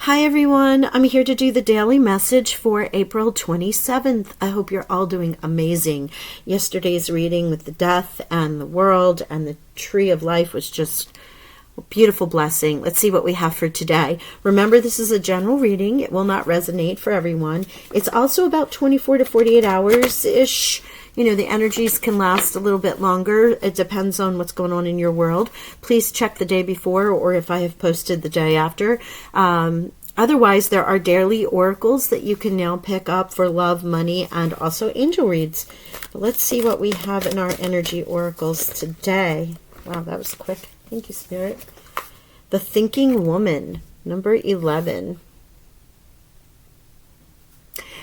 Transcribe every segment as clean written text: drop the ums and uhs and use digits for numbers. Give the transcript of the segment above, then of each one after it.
Hi everyone, I'm here to do the daily message for April 27th. I hope you're all doing amazing. Yesterday's reading with the death and the world and the tree of life was just a beautiful blessing. Let's see what we have for today. Remember, this is a general reading. It will not resonate for everyone. It's also about 24 to 48 hours-ish. You know, the energies can last a little bit longer. It depends on what's going on in your world. Please check the day before or if I have posted the day after. Otherwise, there are daily oracles that you can now pick up for love, money, and also angel reads. But let's see what we have in our energy oracles today. Wow, that was quick. Thank you, Spirit. The Thinking Woman, number 11.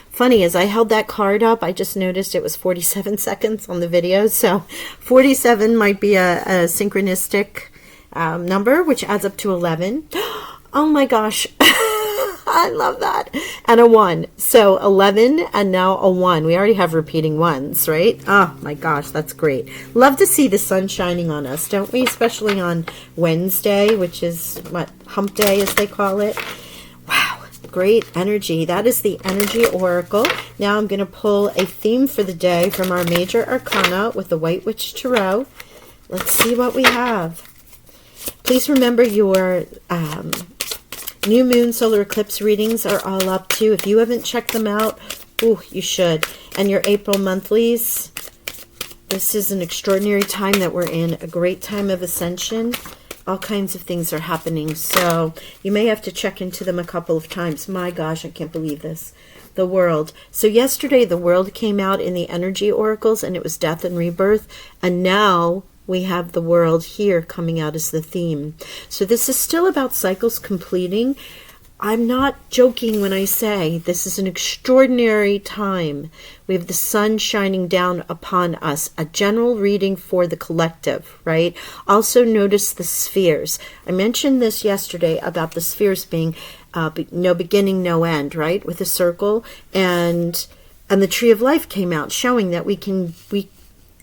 Funny, as I held that card up, I just noticed it was 47 seconds on the video. So 47 might be a synchronistic number, which adds up to 11. Oh my gosh. I love that. And a 1. So 11 and now a 1. We already have repeating ones, right? Oh my gosh, that's great. Love to see the sun shining on us, don't we? Especially on Wednesday, which is what, hump day as they call it. Wow. Great energy. That is the energy oracle. Now I'm going to pull a theme for the day from our major arcana with the White Witch Tarot. Let's see what we have. Please remember your new moon solar eclipse readings are all up too. If you haven't checked them out, you should. And your April monthlies. This is an extraordinary time that we're in, a great time of ascension. All kinds of things are happening, so you may have to check into them a couple of times. My gosh, I can't believe this. The world. So yesterday, the world came out in the energy oracles, and it was death and rebirth, and now we have the world here coming out as the theme. So this is still about cycles completing. I'm not joking when I say this is an extraordinary time. We have the sun shining down upon us, a general reading for the collective, right? Also notice the spheres. I mentioned this yesterday about the spheres being no beginning, no end, right? With a circle, and the tree of life came out showing that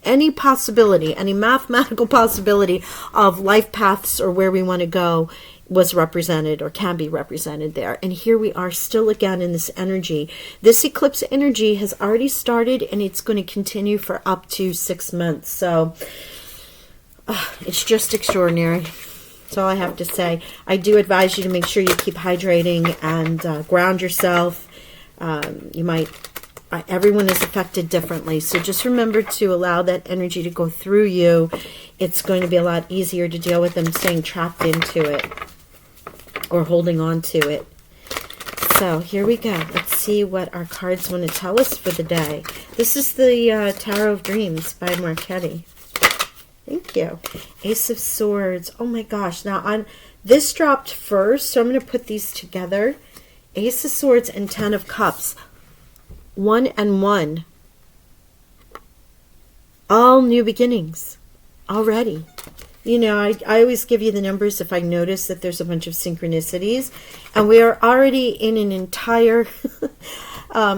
any possibility, any mathematical possibility of life paths or where we want to go was represented or can be represented there. And here we are still again in this energy. This eclipse energy has already started and it's going to continue for up to 6 months. So it's just extraordinary. That's all I have to say. I do advise you to make sure you keep hydrating and ground yourself. Everyone is affected differently. So just remember to allow that energy to go through you. It's going to be a lot easier to deal with than staying trapped into it or holding on to it. So here we go. Let's see what our cards want to tell us for the day. This is the Tarot of Dreams by Marchetti. Thank you. Ace of Swords. Oh my gosh. Now this dropped first, so I'm going to put these together. Ace of Swords and 10 of Cups. 1 and 1. All new beginnings already. You know, I always give you the numbers if I notice that there's a bunch of synchronicities. And we are already in an entire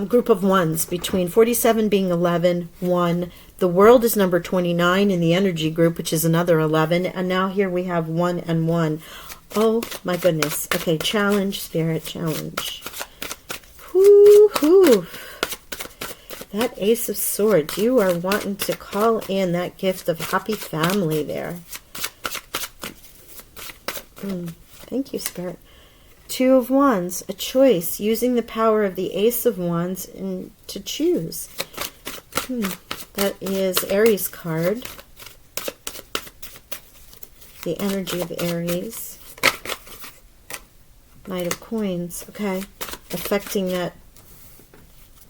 group of ones, between 47 being 11, 1. The world is number 29 in the energy group, which is another 11. And now here we have 1 and 1. Oh my goodness. Okay, challenge, Spirit, challenge. Whoo-hoo. That Ace of Swords, you are wanting to call in that gift of happy family there. Thank you, Spirit. 2 of Wands, a choice, using the power of the Ace of Wands to choose. That is Aries card. The energy of Aries. Knight of Coins, okay. Affecting that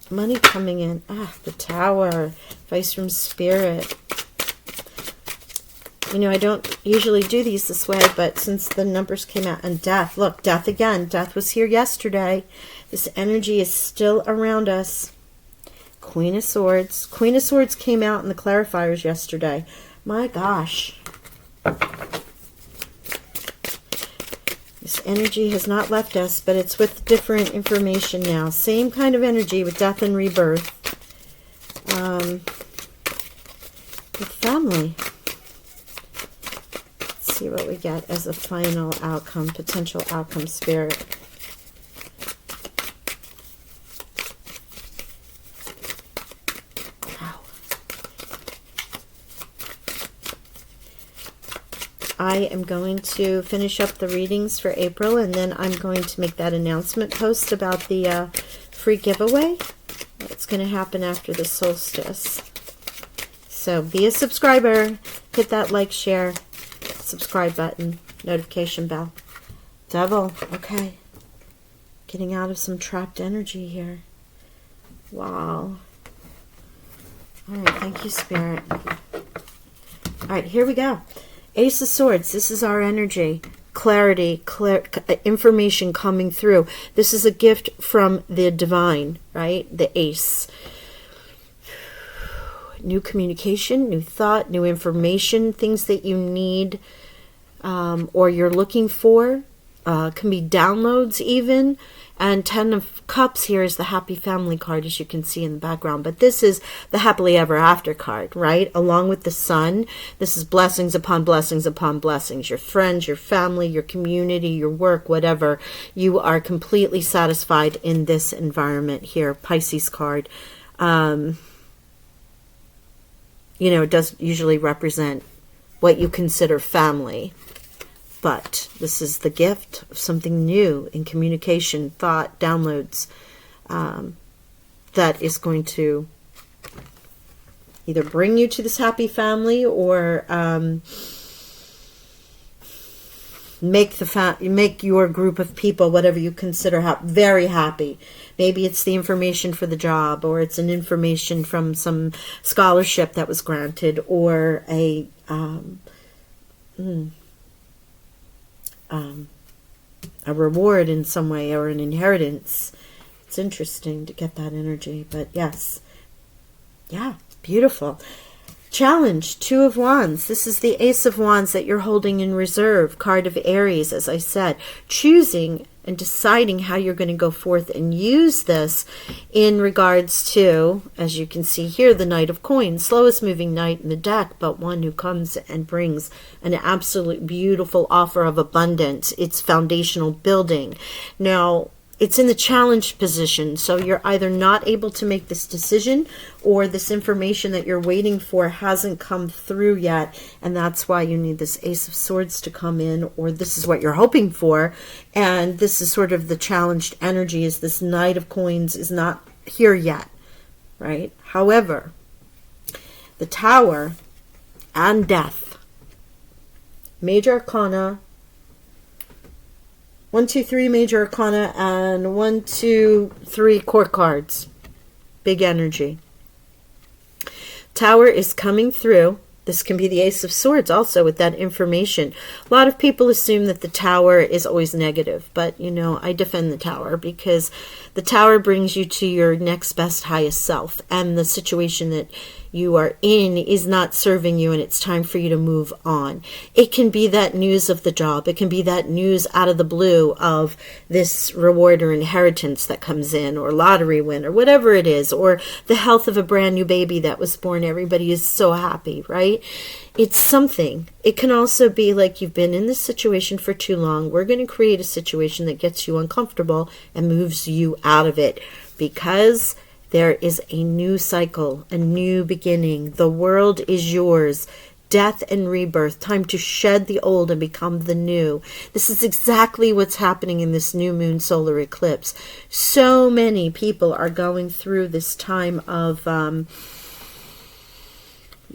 money coming in. The Tower. Advice from Spirit. You know, I don't usually do these this way, but since the numbers came out, and death. Look, death again. Death was here yesterday. This energy is still around us. Queen of Swords. Queen of Swords came out in the clarifiers yesterday. My gosh. This energy has not left us, but it's with different information now. Same kind of energy with death and rebirth. With family. Let's see what we get as a final outcome, potential outcome, Spirit. I am going to finish up the readings for April, and then I'm going to make that announcement post about the free giveaway. It's going to happen after the solstice. So be a subscriber. Hit that like, share, subscribe button, notification bell. Devil, okay. Getting out of some trapped energy here. Wow. All right, thank you, Spirit. All right, here we go. Ace of Swords, this is our energy. Clarity, information coming through. This is a gift from the divine, right? The ace. New communication, new thought, new information, things that you need or you're looking for. Can be downloads even. And 10 of Cups here is the Happy Family card, as you can see in the background. But this is the Happily Ever After card, right? Along with the Sun, this is blessings upon blessings upon blessings. Your friends, your family, your community, your work, whatever. You are completely satisfied in this environment here. Pisces card. You know, it does usually represent what you consider family. But this is the gift of something new in communication, thought, downloads, that is going to either bring you to this happy family or make your group of people, whatever you consider very happy. Maybe it's the information for the job, or it's an information from some scholarship that was granted, or a reward in some way, or an inheritance. It's interesting to get that energy, but yes. Yeah, beautiful. Challenge, Two of Wands. This is the Ace of Wands that you're holding in reserve. Card of Aries, as I said. Choosing and deciding how you're going to go forth and use this in regards to, as you can see here, the Knight of Coins. Slowest moving knight in the deck, but one who comes and brings an absolute beautiful offer of abundance. It's foundational building. Now, it's in the challenged position, so you're either not able to make this decision, or this information that you're waiting for hasn't come through yet, and that's why you need this Ace of Swords to come in, or this is what you're hoping for, and this is sort of the challenged energy, is this Knight of Coins is not here yet, right? However, the Tower and Death, Major Arcana, 1, 2, 3 Major Arcana, and 1, 2, 3 Court cards. Big energy. Tower is coming through. This can be the Ace of Swords also with that information. A lot of people assume that the Tower is always negative, but you know, I defend the Tower, because the Tower brings you to your next best highest self, and the situation that you are in is not serving you, and it's time for you to move on. It can be that news of the job. It can be that news out of the blue of this reward or inheritance that comes in, or lottery win, or whatever it is, or the health of a brand new baby that was born. Everybody is so happy, right? It's something. It can also be like, you've been in this situation for too long. We're going to create a situation that gets you uncomfortable and moves you out of it, because there is a new cycle, a new beginning. The world is yours. Death and rebirth. Time to shed the old and become the new. This is exactly what's happening in this new moon solar eclipse. So many people are going through this time of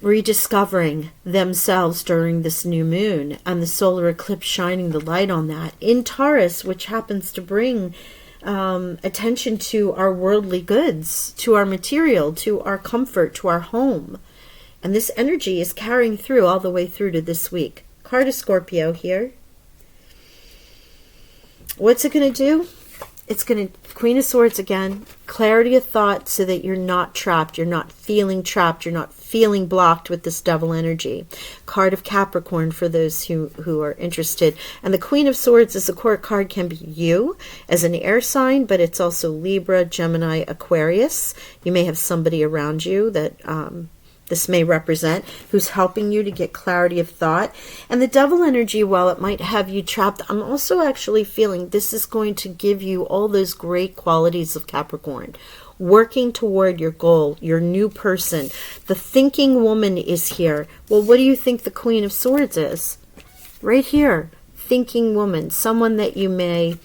rediscovering themselves during this new moon, and the solar eclipse shining the light on that. In Taurus, which happens to bring attention to our worldly goods, to our material, to our comfort, to our home. And this energy is carrying through all the way through to this week. Card of Scorpio here. What's it going to do? It's going to, Queen of Swords again, clarity of thought, so that you're not trapped. You're not feeling trapped. You're not feeling blocked with this devil energy. Card of Capricorn for those who are interested. And the Queen of Swords as a court card can be you as an air sign, but it's also Libra, Gemini, Aquarius. You may have somebody around you that this may represent, who's helping you to get clarity of thought. And the devil energy, while it might have you trapped, I'm also actually feeling this is going to give you all those great qualities of Capricorn. Working toward your goal, your new person. The thinking woman is here. Well, what do you think the Queen of Swords is? right here, thinking woman, someone that you may,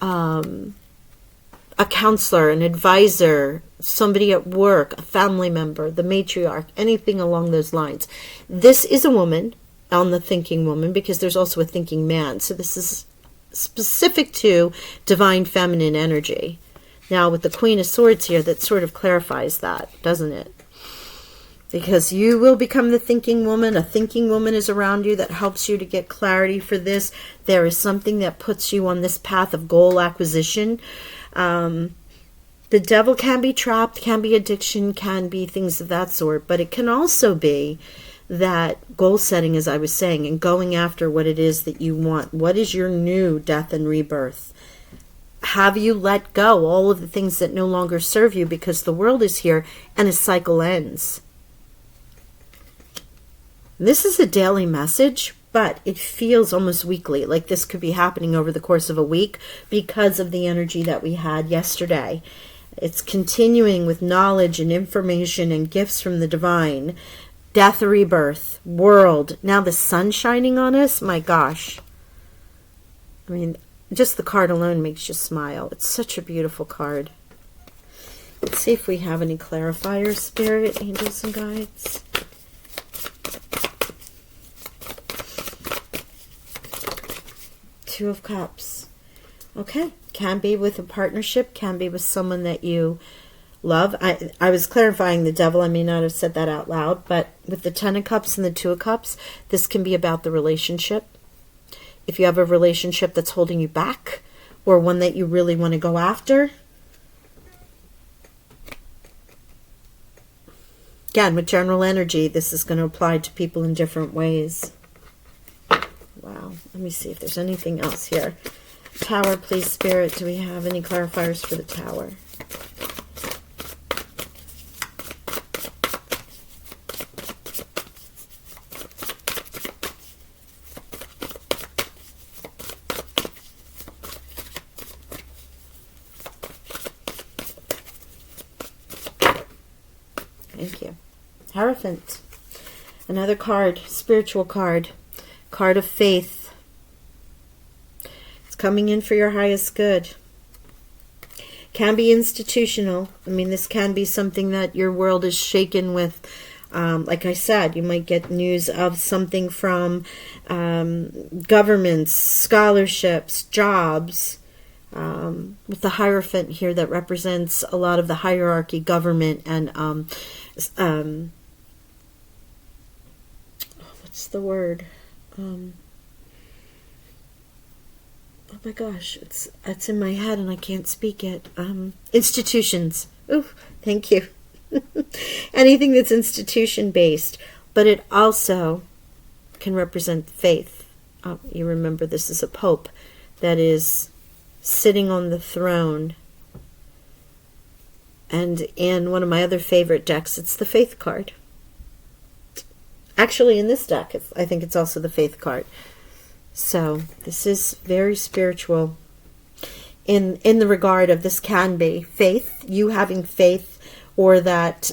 a counselor, an advisor, somebody at work, a family member, the matriarch, anything along those lines. This is a woman on the thinking woman, because there's also a thinking man. So this is specific to divine feminine energy. Now with the Queen of Swords here, that sort of clarifies that, doesn't it? Because you will become the thinking woman. A thinking woman is around you that helps you to get clarity for this. There is something that puts you on this path of goal acquisition. The devil can be trapped, can be addiction, can be things of that sort. But it can also be that goal setting, as I was saying, and going after what it is that you want. What is your new death and rebirth? Have you let go all of the things that no longer serve you, because the world is here and a cycle ends? This is a daily message, but it feels almost weekly, like this could be happening over the course of a week because of the energy that we had yesterday. It's continuing with knowledge and information and gifts from the divine. Death, rebirth, world. Now the sun shining on us, my gosh. I mean, just the card alone makes you smile. It's such a beautiful card. Let's see if we have any clarifiers, Spirit, angels, and guides. Two of Cups. Okay. Can be with a partnership, can be with someone that you love. I was clarifying the devil. I may not have said that out loud, but with the Ten of Cups and the Two of Cups, this can be about the relationship. If you have a relationship that's holding you back, or one that you really want to go after. Again, with general energy, this is going to apply to people in different ways. Wow. Let me see if there's anything else here. Tower, please, Spirit. Do we have any clarifiers for the Tower? Thank you. Hierophant. Another card, spiritual card. Card of faith. It's coming in for your highest good. Can be institutional. I mean, this can be something that your world is shaken with. Like I said, you might get news of something from governments, scholarships, jobs. With the Hierophant here that represents a lot of the hierarchy, government, and what's the word? Oh my gosh, it's in my head and I can't speak it. Institutions. Ooh, thank you. Anything that's institution based, but it also can represent faith. You remember this is a pope that is sitting on the throne. And in one of my other favorite decks, it's the Faith card. Actually, in this deck, I think it's also the Faith card. So this is very spiritual in the regard of this can be faith, you having faith, or that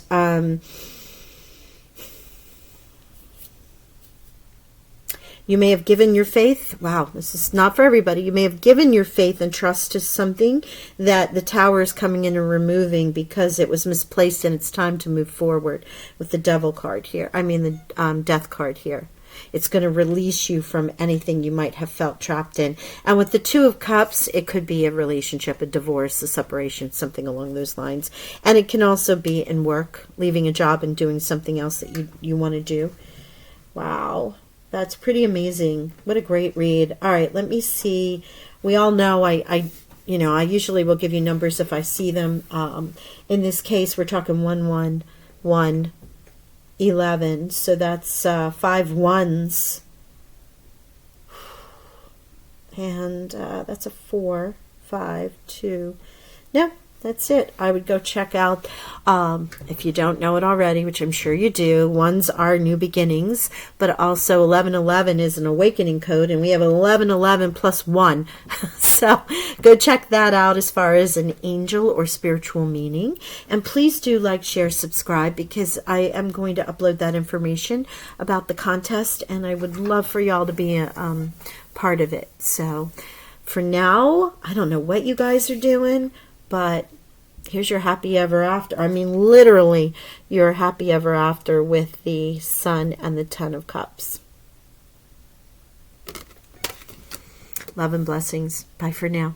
you may have given your faith. Wow, this is not for everybody. You may have given your faith and trust to something that the Tower is coming in and removing because it was misplaced and it's time to move forward with the Devil card here. I mean the Death card here. It's going to release you from anything you might have felt trapped in. And with the Two of Cups, it could be a relationship, a divorce, a separation, something along those lines. And it can also be in work, leaving a job and doing something else that you want to do. Wow. That's pretty amazing. What a great read. All right, let me see. We all know I usually will give you numbers if I see them. In this case, we're talking 111, 11. So that's 5 ones. And that's a 4, 5, 2. No, that's it. I would go check out, if you don't know it already, which I'm sure you do, ones are New Beginnings, but also 1111 is an awakening code, and we have 1111 plus 1. So go check that out as far as an angel or spiritual meaning. And please do like, share, subscribe, because I am going to upload that information about the contest, and I would love for y'all to be a part of it. So for now, I don't know what you guys are doing, but here's your happy ever after. I mean, literally, your happy ever after with the Sun and the Ten of Cups. Love and blessings. Bye for now.